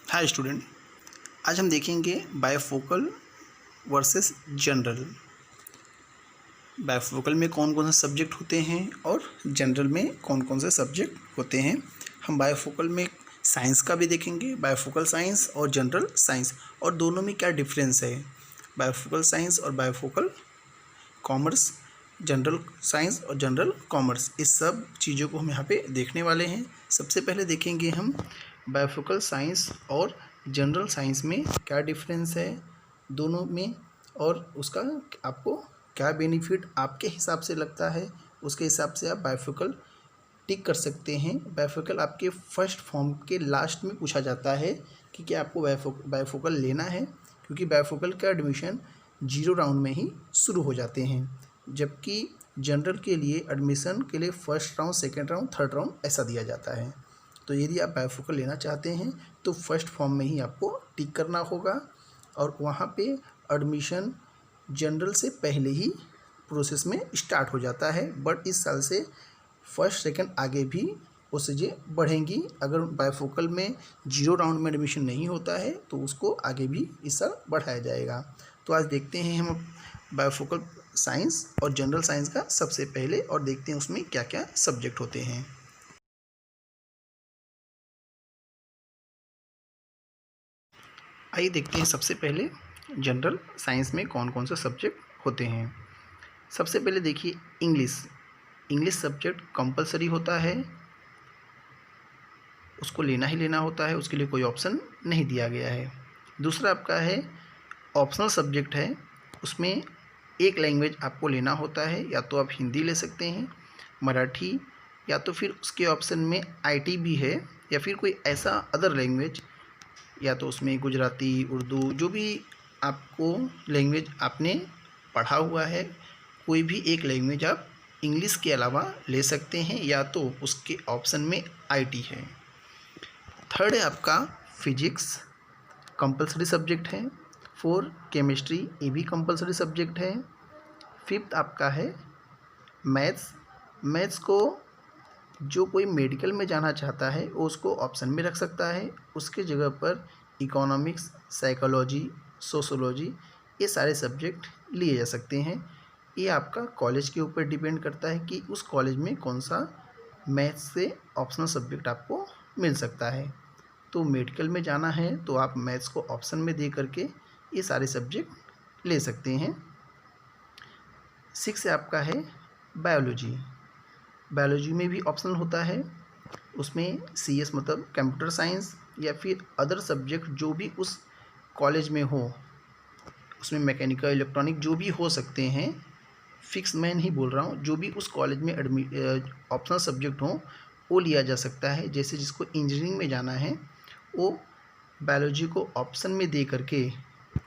Hi student, आज हम देखेंगे बायफोकल वर्सेस जनरल। बायफोकल में कौन कौन से सब्जेक्ट होते हैं और जनरल में कौन कौन से सब्जेक्ट होते हैं। हम बायफोकल में साइंस का भी देखेंगे, बायफोकल साइंस और जनरल साइंस, और दोनों में क्या डिफरेंस है। बायफोकल साइंस और बायफोकल कॉमर्स, जनरल साइंस और जनरल कॉमर्स, इस सब चीज़ों को हम यहाँ पे देखने वाले हैं। सबसे पहले देखेंगे हम बायफोकल साइंस और जनरल साइंस में क्या डिफरेंस है दोनों में, और उसका आपको क्या बेनिफिट आपके हिसाब से लगता है, उसके हिसाब से आप बायफोकल टिक कर सकते हैं। बायफोकल आपके फर्स्ट फॉर्म के लास्ट में पूछा जाता है कि क्या आपको बायफोकल लेना है, क्योंकि बायफोकल का एडमिशन 0 राउंड में ही शुरू हो जाते हैं, जबकि जनरल के लिए एडमिशन के लिए first round, second round, third round ऐसा दिया जाता है। तो यदि आप बायफोकल लेना चाहते हैं तो फर्स्ट फॉर्म में ही आपको टिक करना होगा, और वहाँ पे एडमिशन जनरल से पहले ही प्रोसेस में स्टार्ट हो जाता है। बट इस साल से फर्स्ट सेकंड आगे भी वो चीज़ें बढ़ेंगी। अगर बायफोकल में 0 राउंड में एडमिशन नहीं होता है तो उसको आगे भी इस साल बढ़ाया जाएगा। तो आज देखते हैं हम बायफोकल साइंस और जनरल साइंस का सबसे पहले, और देखते हैं उसमें क्या क्या सब्जेक्ट होते हैं। आइए देखते हैं सबसे पहले जनरल साइंस में कौन कौन से सब्जेक्ट होते हैं। सबसे पहले देखिए इंग्लिश। इंग्लिश सब्जेक्ट कंपलसरी होता है, उसको लेना ही लेना होता है, उसके लिए कोई ऑप्शन नहीं दिया गया है। दूसरा आपका है ऑप्शनल सब्जेक्ट है, उसमें एक लैंग्वेज आपको लेना होता है, या तो आप हिंदी ले सकते हैं, मराठी, या तो फिर उसके ऑप्शन में आईटी भी है, या फिर कोई ऐसा अदर लैंग्वेज, या तो उसमें गुजराती, उर्दू, जो भी आपको लैंग्वेज आपने पढ़ा हुआ है, कोई भी एक लैंग्वेज आप इंग्लिश के अलावा ले सकते हैं, या तो उसके ऑप्शन में आईटी है। थर्ड है आपका फिजिक्स, कंपलसरी सब्जेक्ट है। फोर केमिस्ट्री, ये भी कंपलसरी सब्जेक्ट है। फिफ्थ आपका है मैथ्स। मैथ्स को जो कोई मेडिकल में जाना चाहता है वो उसको ऑप्शन में रख सकता है, उसके जगह पर इकोनॉमिक्स, साइकोलॉजी, सोशोलॉजी, ये सारे सब्जेक्ट लिए जा सकते हैं। ये आपका कॉलेज के ऊपर डिपेंड करता है कि उस कॉलेज में कौन सा मैथ्स से ऑप्शनल सब्जेक्ट आपको मिल सकता है। तो मेडिकल में जाना है तो आप मैथ्स को ऑप्शन में दे करके ये सारे सब्जेक्ट ले सकते हैं। 6 आपका है बायोलॉजी। बायोलॉजी में भी ऑप्शनल होता है, उसमें सीएस मतलब कंप्यूटर साइंस, या फिर अदर सब्जेक्ट जो भी उस कॉलेज में हो, उसमें मैकेनिकल, इलेक्ट्रॉनिक जो भी हो सकते हैं। फिक्स मैं नहीं बोल रहा हूँ, जो भी उस कॉलेज में ऑप्शनल सब्जेक्ट हो वो लिया जा सकता है। जैसे जिसको इंजीनियरिंग में जाना है वो बायोलॉजी को ऑप्शन में दे करके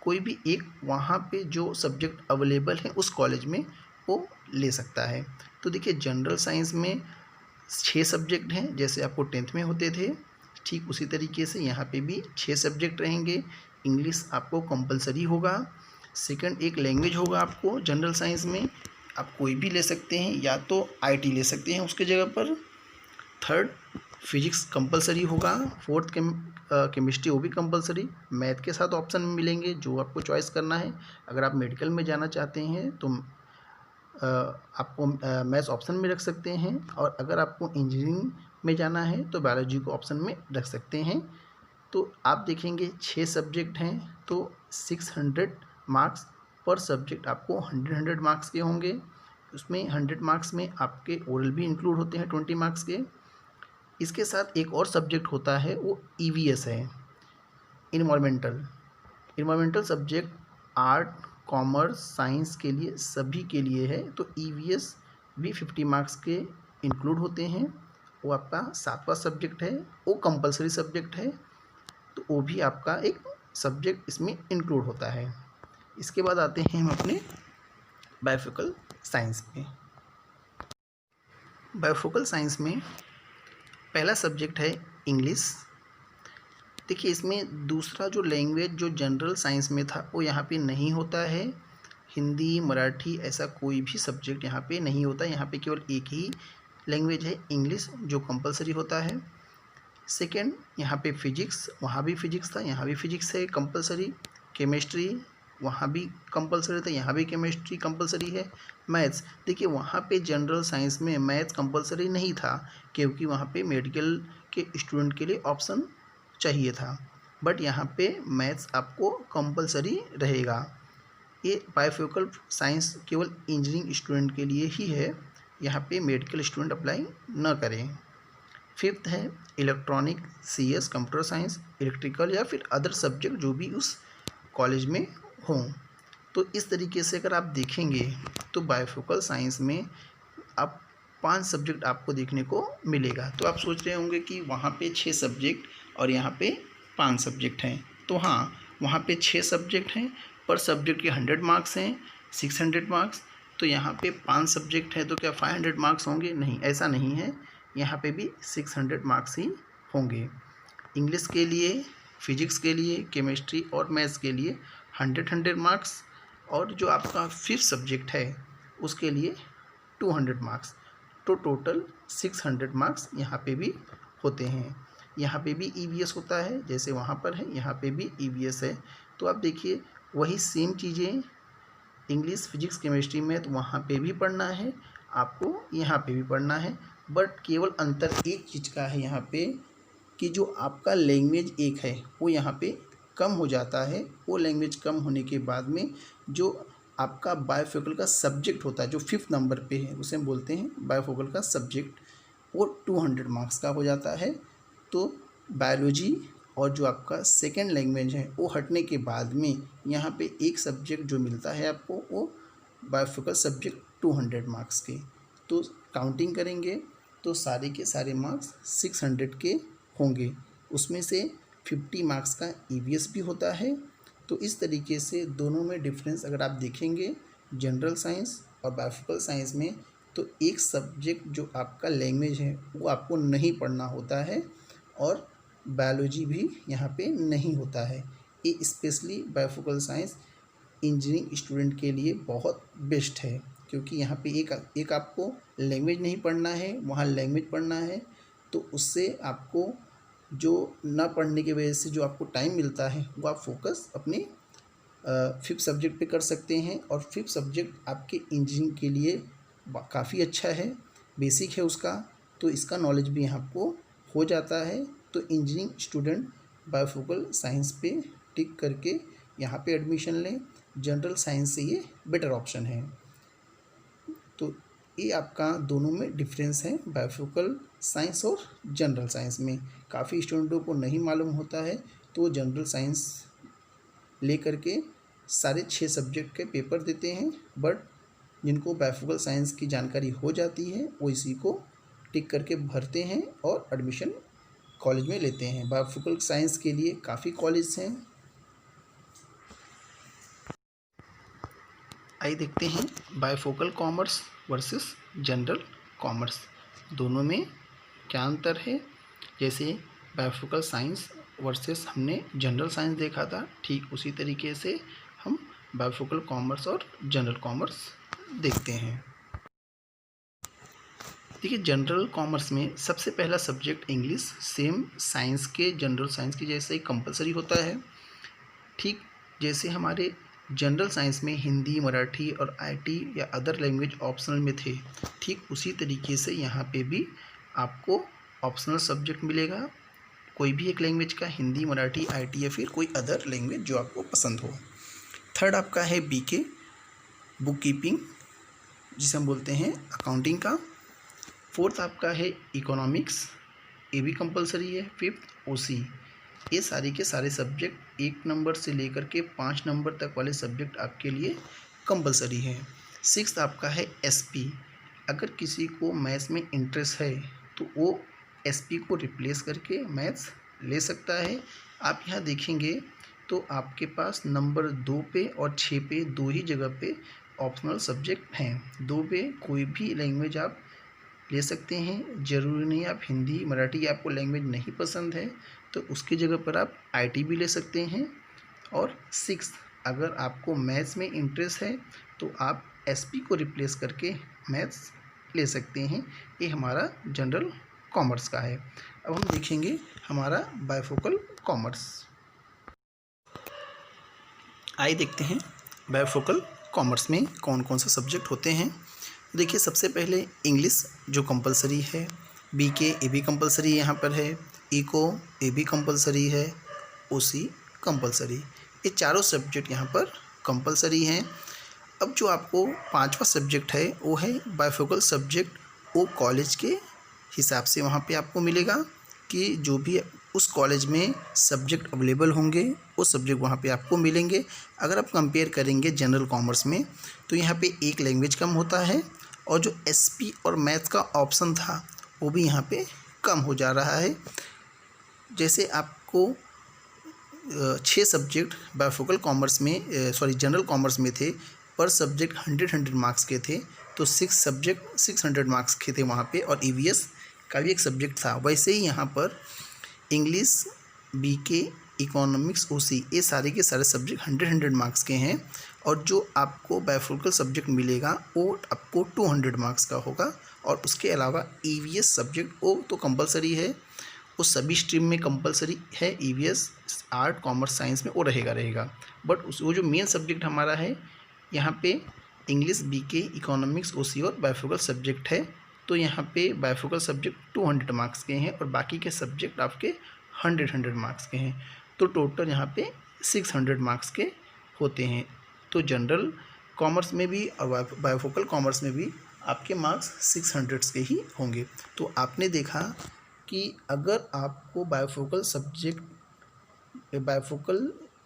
कोई भी एक वहाँ पे जो सब्जेक्ट अवेलेबल है उस कॉलेज में वो ले सकता है। तो देखिए जनरल साइंस में 6 सब्जेक्ट हैं, जैसे आपको 10th में होते थे, ठीक उसी तरीके से यहाँ पे भी 6 सब्जेक्ट रहेंगे। इंग्लिश आपको कंपलसरी होगा। सेकंड एक लैंग्वेज होगा आपको जनरल साइंस में, आप कोई भी ले सकते हैं, या तो आईटी ले सकते हैं उसके जगह पर। थर्ड फिजिक्स कंपलसरी होगा। फोर्थ केमिस्ट्री वो भी कंपलसरी, मैथ के साथ ऑप्शन में मिलेंगे जो आपको चॉइस करना है। अगर आप मेडिकल में जाना चाहते हैं तो आपको मैथ्स ऑप्शन में रख सकते हैं, और अगर आपको इंजीनियरिंग में जाना है तो बायोलॉजी को ऑप्शन में रख सकते हैं। तो आप देखेंगे 6 सब्जेक्ट हैं, तो 600 मार्क्स पर सब्जेक्ट आपको 100 मार्क्स के होंगे। उसमें 100 मार्क्स में आपके ओरल भी इंक्लूड होते हैं 20 मार्क्स के। इसके साथ एक और सब्जेक्ट होता है वो ईवीएस है, environmental subject art, commerce, science के लिए सभी के लिए है। तो ईवीएस भी 50 मार्क्स के इंक्लूड होते हैं, वो आपका 7वां सब्जेक्ट है, वो कंपलसरी सब्जेक्ट है, तो वो भी आपका एक सब्जेक्ट इसमें इंक्लूड होता है। इसके बाद आते हैं हम अपने बायोफोकल साइंस में। बायोफोकल साइंस में पहला सब्जेक्ट है इंग्लिश। देखिए इसमें दूसरा जो लैंग्वेज जो जनरल साइंस में था वो यहाँ पे नहीं होता है। हिंदी, मराठी ऐसा कोई भी सब्जेक्ट यहाँ पे नहीं होता, यहाँ पे केवल एक ही लैंग्वेज है इंग्लिश जो कंपलसरी होता है। सेकेंड यहाँ पे फिजिक्स, वहाँ भी फिजिक्स था, यहाँ भी फिजिक्स है कंपलसरी। केमिस्ट्री वहाँ भी कंपलसरी था, यहाँ भी केमिस्ट्री कंपलसरी है। मैथ्स, देखिए वहाँ पे जनरल साइंस में मैथ्स कंपलसरी नहीं था, क्योंकि वहाँ पे मेडिकल के स्टूडेंट के लिए ऑप्शन चाहिए था, बट यहाँ पे मैथ्स आपको कंपलसरी रहेगा। ये बायोफिजिकल साइंस केवल इंजीनियरिंग स्टूडेंट के लिए ही है, यहाँ पे मेडिकल स्टूडेंट अप्लाई न करें। फिफ्थ है electronic, CS computer science, electrical या फिर अदर सब्जेक्ट जो भी उस कॉलेज में हों। तो इस तरीके से अगर आप देखेंगे तो बायोफिजिकल साइंस में आप 5 सब्जेक्ट आपको देखने को मिलेगा। तो आप सोच रहे होंगे कि वहाँ पे 6 सब्जेक्ट और यहाँ पे 5 सब्जेक्ट हैं। तो हाँ, वहाँ पे 6 सब्जेक्ट हैं, पर सब्जेक्ट के 100 मार्क्स हैं, 600 मार्क्स। तो यहाँ पे 5 सब्जेक्ट हैं तो क्या 500 मार्क्स होंगे? नहीं, ऐसा नहीं है, यहाँ पे भी 600 मार्क्स ही होंगे। इंग्लिश के लिए, फिजिक्स के लिए, केमिस्ट्री और मैथ्स के लिए 100 मार्क्स, और जो आपका 5th सब्जेक्ट है उसके लिए 200 मार्क्स। तो टोटल 600 मार्क्स यहाँ पे भी होते हैं। यहाँ पे भी EVS होता है, जैसे वहाँ पर है, यहाँ पे भी EVS है। तो आप देखिए वही सेम चीज़ें इंग्लिश, फिजिक्स, केमिस्ट्री में तो वहाँ पे भी पढ़ना है आपको, यहाँ पे भी पढ़ना है, बट केवल अंतर एक चीज़ का है यहाँ पे कि जो आपका लैंग्वेज एक है वो यहाँ पे कम हो जाता है। वो लैंग्वेज कम होने के बाद में जो आपका बायोफिजिकल का सब्जेक्ट होता है जो 5th नंबर पे है, उसे हम बोलते हैं बायोफिजिकल का सब्जेक्ट, वो 200 मार्क्स का हो जाता है। तो बायोलॉजी और जो आपका सेकेंड लैंग्वेज है वो हटने के बाद में यहाँ पे एक सब्जेक्ट जो मिलता है आपको वो बायोफिजिकल सब्जेक्ट 200 मार्क्स के। तो काउंटिंग करेंगे तो सारे के सारे मार्क्स 600 के होंगे। उसमें से 50 मार्क्स का EVS भी होता है। तो इस तरीके से दोनों में डिफरेंस अगर आप देखेंगे जनरल साइंस और बायोफिजिकल साइंस में, तो एक सब्जेक्ट जो आपका लैंग्वेज है वो आपको नहीं पढ़ना होता है, और बायोलॉजी भी यहाँ पे नहीं होता है। ये specially biophysical science engineering student के लिए बहुत बेस्ट है, क्योंकि यहाँ पे एक आपको लैंग्वेज नहीं पढ़ना है, वहाँ लैंग्वेज पढ़ना है। तो उससे आपको जो ना पढ़ने की वजह से जो आपको टाइम मिलता है वो आप फोकस अपने 5th सब्जेक्ट पे कर सकते हैं। और 5th सब्जेक्ट आपके इंजीनियरिंग के लिए काफ़ी अच्छा है, बेसिक है उसका, तो इसका नॉलेज भी आपको हो जाता है। तो इंजीनियरिंग स्टूडेंट बायोफिजिकल साइंस पे टिक करके यहाँ पे एडमिशन लें, जनरल साइंस से ये बेटर ऑप्शन है। तो ये आपका दोनों में डिफरेंस है, बायोफिजिकल साइंस और जनरल साइंस में। काफ़ी स्टूडेंटों को नहीं मालूम होता है, तो जनरल साइंस ले करके सारे 6 सब्जेक्ट के पेपर देते हैं, बट जिनको बायोफिजिकल साइंस की जानकारी हो जाती है वो इसी को टिक करके भरते हैं और एडमिशन कॉलेज में लेते हैं। बायोफिजिकल साइंस के लिए काफ़ी कॉलेज हैं। आइए देखते हैं biophysical commerce versus general commerce, दोनों में क्या अंतर है। जैसे बायोफिजिकल साइंस वर्सेस हमने जनरल साइंस देखा था, ठीक उसी तरीके से हम बायोफिजिकल कॉमर्स और जनरल कॉमर्स देखते हैं। देखिए जनरल कॉमर्स में सबसे पहला सब्जेक्ट इंग्लिश, सेम साइंस के जनरल साइंस की जैसे ही कंपलसरी होता है। ठीक जैसे हमारे जनरल साइंस में हिंदी, मराठी और IT या अदर लैंग्वेज ऑप्शनल में थे, ठीक उसी तरीके से यहाँ पे भी आपको ऑप्शनल सब्जेक्ट मिलेगा, कोई भी एक लैंग्वेज का, हिंदी, मराठी, IT या फिर कोई अदर लैंग्वेज जो आपको पसंद हो। थर्ड आपका है BK, बुक कीपिंग, जिसे हम बोलते हैं अकाउंटिंग का। फोर्थ आपका है इकोनॉमिक्स, ये भी कंपलसरी है। Fifth OC। ये सारे के सारे सब्जेक्ट 1 नंबर से लेकर के 5 नंबर तक वाले सब्जेक्ट आपके लिए कंपलसरी है। सिक्स्थ आपका है SP। अगर किसी को मैथ्स में इंटरेस्ट है तो वो SP को रिप्लेस करके मैथ्स ले सकता है। आप यहाँ देखेंगे तो आपके पास नंबर 2 पे और 6 पे दो ही जगह पे ऑप्शनल सब्जेक्ट हैं। 2 पे कोई भी लैंग्वेज आप ले सकते हैं, ज़रूरी नहीं आप हिंदी, मराठी, आपको लैंग्वेज नहीं पसंद है तो उसकी जगह पर आप IT भी ले सकते हैं। और सिक्स्थ, अगर आपको मैथ्स में इंटरेस्ट है तो आप SP को रिप्लेस करके मैथ्स ले सकते हैं। ये हमारा जनरल कॉमर्स का है। अब हम देखेंगे हमारा बायफोकल कॉमर्स। आइए देखते हैं बायफोकल कॉमर्स में कौन कौन से सब्जेक्ट होते हैं। देखिए, सबसे पहले इंग्लिश जो कंपलसरी है, बीके ये भी कंपलसरी यहाँ पर है, इको ये भी कंपलसरी है, ओसी कंपलसरी, ये चारों सब्जेक्ट यहाँ पर कंपलसरी हैं। अब जो आपको पांचवा सब्जेक्ट है वो है बायफोकल सब्जेक्ट। वो कॉलेज के हिसाब से वहाँ पे आपको मिलेगा कि जो भी उस कॉलेज में सब्जेक्ट अवेलेबल होंगे वो सब्जेक्ट वहाँ पे आपको मिलेंगे। अगर आप कंपेयर करेंगे जनरल कॉमर्स में तो यहाँ पे एक लैंग्वेज कम होता है और जो एसपी और मैथ का ऑप्शन था वो भी यहाँ पे कम हो जा रहा है। जैसे आपको 6 सब्जेक्ट बायफोकल कॉमर्स में जनरल कॉमर्स में थे, पर सब्जेक्ट 100 मार्क्स के थे, तो 6 सब्जेक्ट 600 मार्क्स के थे वहाँ पे, और ईवीएस का भी एक सब्जेक्ट था। वैसे ही यहाँ पर इंग्लिश, बीके, इकोनॉमिक्स, ओसी ये सारे के सारे सब्जेक्ट 100 मार्क्स के हैं, और जो आपको बायफोकल सब्जेक्ट मिलेगा वो आपको 200 मार्क्स का होगा। और उसके अलावा ईवीएस सब्जेक्ट वो तो कंपलसरी है, वो सभी स्ट्रीम में कंपलसरी है। ईवीएस आर्ट, कॉमर्स, साइंस में वो रहेगा। बट वो जो मेन सब्जेक्ट हमारा है यहाँ पे इंग्लिश, बीके, इकोनॉमिक्स, ओसी और बायफोकल सब्जेक्ट है। तो यहाँ पे बायफोकल सब्जेक्ट 200 मार्क्स के हैं और बाकी के सब्जेक्ट आपके 100 मार्क्स के हैं। तो टोटल यहाँ पे 600 मार्क्स के होते हैं। तो जनरल कॉमर्स में भी और बायफोकल कॉमर्स में भी आपके मार्क्स 600 के ही होंगे। तो आपने देखा कि अगर आपको बायफोकल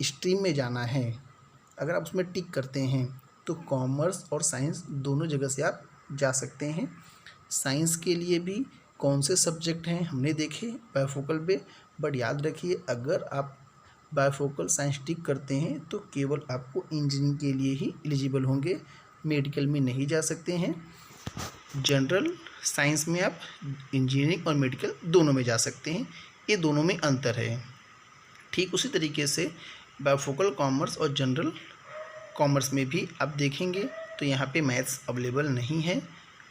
स्ट्रीम में जाना है, अगर आप उसमें टिक करते हैं तो कॉमर्स और साइंस दोनों जगह से आप जा सकते हैं। साइंस के लिए भी कौन से सब्जेक्ट हैं हमने देखे बायफोकल पे, बट याद रखिए अगर आप बायफोकल साइंस टिक करते हैं तो केवल आपको इंजीनियरिंग के लिए ही एलिजिबल होंगे, मेडिकल में नहीं जा सकते हैं। जनरल साइंस में आप इंजीनियरिंग और मेडिकल दोनों में जा सकते हैं, ये दोनों में अंतर है। ठीक उसी तरीके से बायफोकल कॉमर्स और जनरल कॉमर्स में भी आप देखेंगे तो यहाँ पे मैथ्स अवेलेबल नहीं है।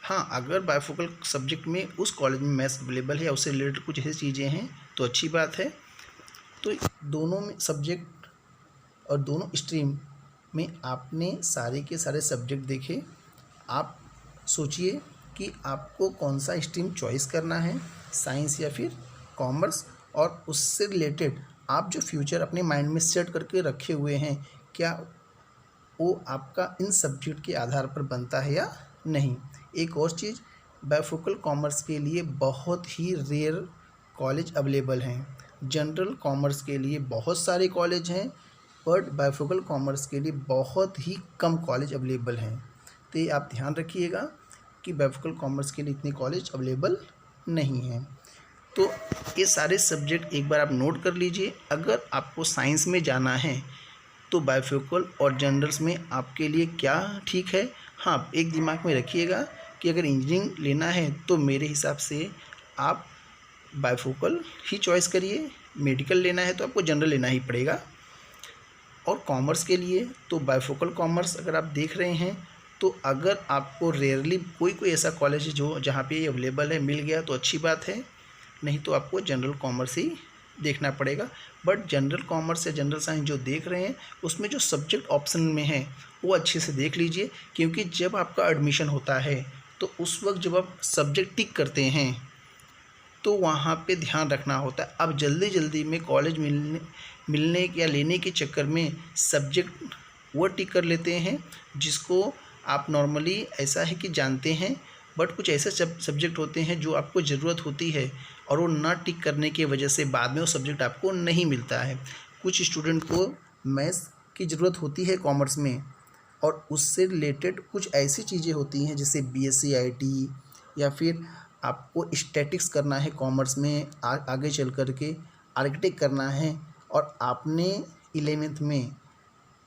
हाँ, अगर बायफोकल सब्जेक्ट में उस कॉलेज में मैथ्स अवेलेबल है या उससे रिलेटेड कुछ ऐसी चीज़ें हैं तो अच्छी बात है। तो दोनों में सब्जेक्ट और दोनों स्ट्रीम में आपने सारे के सारे सब्जेक्ट देखे। आप सोचिए कि आपको कौन सा स्ट्रीम चॉइस करना है, साइंस या फिर कॉमर्स, और उससे रिलेटेड आप जो फ्यूचर अपने माइंड में सेट करके रखे हुए हैं क्या वो आपका इन सब्जेक्ट के आधार पर बनता है या नहीं। एक और चीज़, बायफोकल कॉमर्स के लिए बहुत ही रेयर कॉलेज अवेलेबल हैं। जनरल कॉमर्स के लिए बहुत सारे कॉलेज हैं, बट बायफोकल कॉमर्स के लिए बहुत ही कम कॉलेज अवेलेबल हैं। तो ये आप ध्यान रखिएगा कि बायफोकल कॉमर्स के लिए इतने कॉलेज अवेलेबल नहीं हैं। तो ये सारे सब्जेक्ट एक बार आप नोट कर लीजिए। अगर आपको साइंस में जाना है तो बायफोकल और जनरल्स में आपके लिए क्या ठीक है। हाँ, एक दिमाग में रखिएगा कि अगर इंजीनियरिंग लेना है तो मेरे हिसाब से आप बायफोकल ही चॉइस करिए, मेडिकल लेना है तो आपको जनरल लेना ही पड़ेगा। और कॉमर्स के लिए तो बायफोकल कॉमर्स अगर आप देख रहे हैं तो अगर आपको रेयरली कोई ऐसा कॉलेज है जो जहाँ पे ये अवेलेबल है मिल गया तो अच्छी बात है, नहीं तो आपको जनरल कॉमर्स ही देखना पड़ेगा। बट जनरल कॉमर्स या जनरल साइंस जो देख रहे हैं उसमें जो सब्जेक्ट ऑप्शन में है वो अच्छे से देख लीजिए, क्योंकि जब आपका एडमिशन होता है तो उस वक्त जब आप सब्जेक्ट टिक करते हैं तो वहाँ पे ध्यान रखना होता है। अब जल्दी में कॉलेज मिलने या लेने के चक्कर में सब्जेक्ट वो टिक कर लेते हैं जिसको आप नॉर्मली ऐसा है कि जानते हैं, बट कुछ ऐसे सब्जेक्ट होते हैं जो आपको ज़रूरत होती है और वो ना टिक करने की वजह से बाद में वो सब्जेक्ट आपको नहीं मिलता है। कुछ स्टूडेंट को मैथ्स की ज़रूरत होती है कॉमर्स में, और उससे रिलेटेड कुछ ऐसी चीज़ें होती हैं जैसे बीएससी आईटी, या फिर आपको स्टैटिक्स करना है कॉमर्स में आगे चल कर के आर्किटेक्ट करना है, और आपने 11th में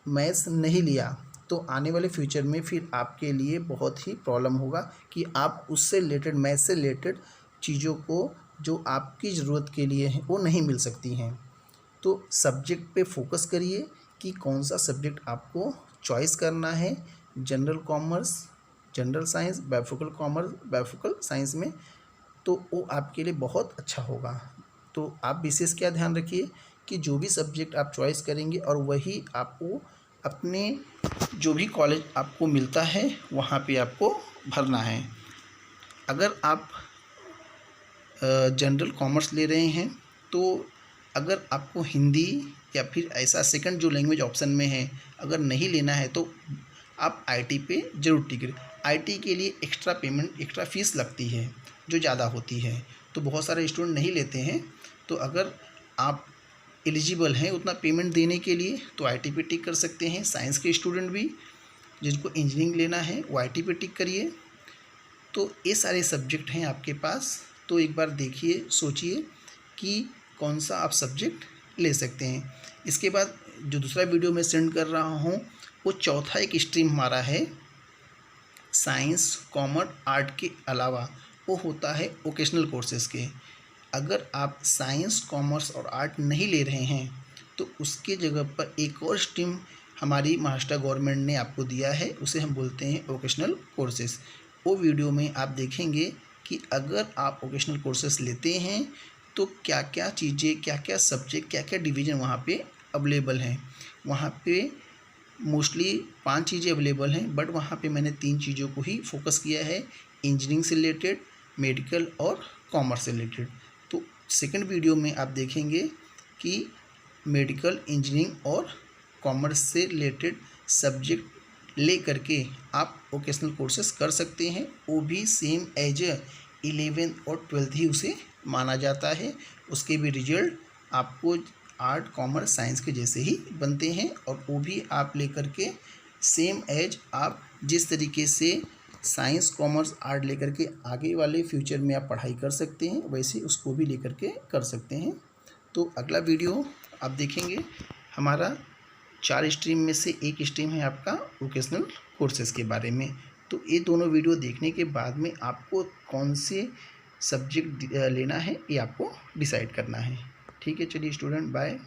मैथ्स नहीं लिया तो आने वाले फ्यूचर में फिर आपके लिए बहुत ही प्रॉब्लम होगा कि आप उससे रिलेटेड मैथ्स से रिलेटेड चीज़ों को जो आपकी ज़रूरत के लिए हैं वो नहीं मिल सकती हैं। तो सब्जेक्ट पे फोकस करिए कि कौन सा सब्जेक्ट आपको चॉइस करना है, general commerce, general science, bifocal commerce, bifocal science में। तो वो आपके लिए बहुत अच्छा होगा। तो आप विशेष क्या ध्यान रखिए कि जो भी सब्जेक्ट आप चॉइस करेंगे और वही आपको अपने जो भी कॉलेज आपको मिलता है वहाँ पे आपको भरना है। अगर आप जनरल कॉमर्स ले रहे हैं तो अगर आपको हिंदी या फिर ऐसा सेकंड जो लैंग्वेज ऑप्शन में है अगर नहीं लेना है तो आप आईटी पे ज़रूर टिक करें। आईटी के लिए एक्स्ट्रा पेमेंट, एक्स्ट्रा फ़ीस लगती है जो ज़्यादा होती है, तो बहुत सारे स्टूडेंट नहीं लेते हैं। तो अगर आप एलिजिबल हैं उतना पेमेंट देने के लिए तो आईटी पे टिक कर सकते हैं। साइंस के स्टूडेंट भी जिनको इंजीनियरिंग लेना है वो आईटी पे टिक करिए। तो ये सारे सब्जेक्ट हैं आपके पास, तो एक बार देखिए, सोचिए कि कौन सा आप सब्जेक्ट ले सकते हैं। इसके बाद जो दूसरा वीडियो मैं सेंड कर रहा हूँ वो चौथा एक स्ट्रीम हमारा है साइंस, कॉमर्स, आर्ट के अलावा, वो होता है वोकेशनल कोर्सेज़ के। अगर आप साइंस, कॉमर्स और आर्ट नहीं ले रहे हैं तो उसके जगह पर एक और स्ट्रीम हमारी महाराष्ट्र गवर्नमेंट ने आपको दिया है, उसे हम बोलते हैं वोकेशनल कोर्सेज़। वो वीडियो में आप देखेंगे कि अगर आप वोकेशनल कोर्सेज़ लेते हैं तो क्या क्या चीज़ें, क्या क्या सब्जेक्ट, क्या क्या डिवीज़न वहाँ पे अवेलेबल हैं। वहाँ पे मोस्टली 5 चीज़ें अवेलेबल हैं, बट वहाँ पे मैंने 3 चीज़ों को ही फोकस किया है, इंजीनियरिंग से रिलेटेड, मेडिकल और कॉमर्स से रिलेटेड। तो सेकंड वीडियो में आप देखेंगे कि मेडिकल, इंजीनियरिंग और कॉमर्स से रिलेटेड सब्जेक्ट ले करके आप वोकेशनल कोर्सेज कर सकते हैं। वो भी सेम एज 11th और 12th ही उसे माना जाता है। उसके भी रिजल्ट आपको आर्ट, कॉमर्स, साइंस के जैसे ही बनते हैं और वो भी आप लेकर के सेम एज आप जिस तरीके से साइंस, कॉमर्स, आर्ट लेकर के आगे वाले फ्यूचर में आप पढ़ाई कर सकते हैं वैसे उसको भी लेकर के कर सकते हैं। तो अगला वीडियो आप देखेंगे हमारा 4 स्ट्रीम में से एक स्ट्रीम है आपका वोकेशनल कोर्सेज़ के बारे में। तो ये दोनों वीडियो देखने के बाद में आपको कौन से सब्जेक्ट लेना है ये आपको डिसाइड करना है। ठीक है, चलिए स्टूडेंट, बाय।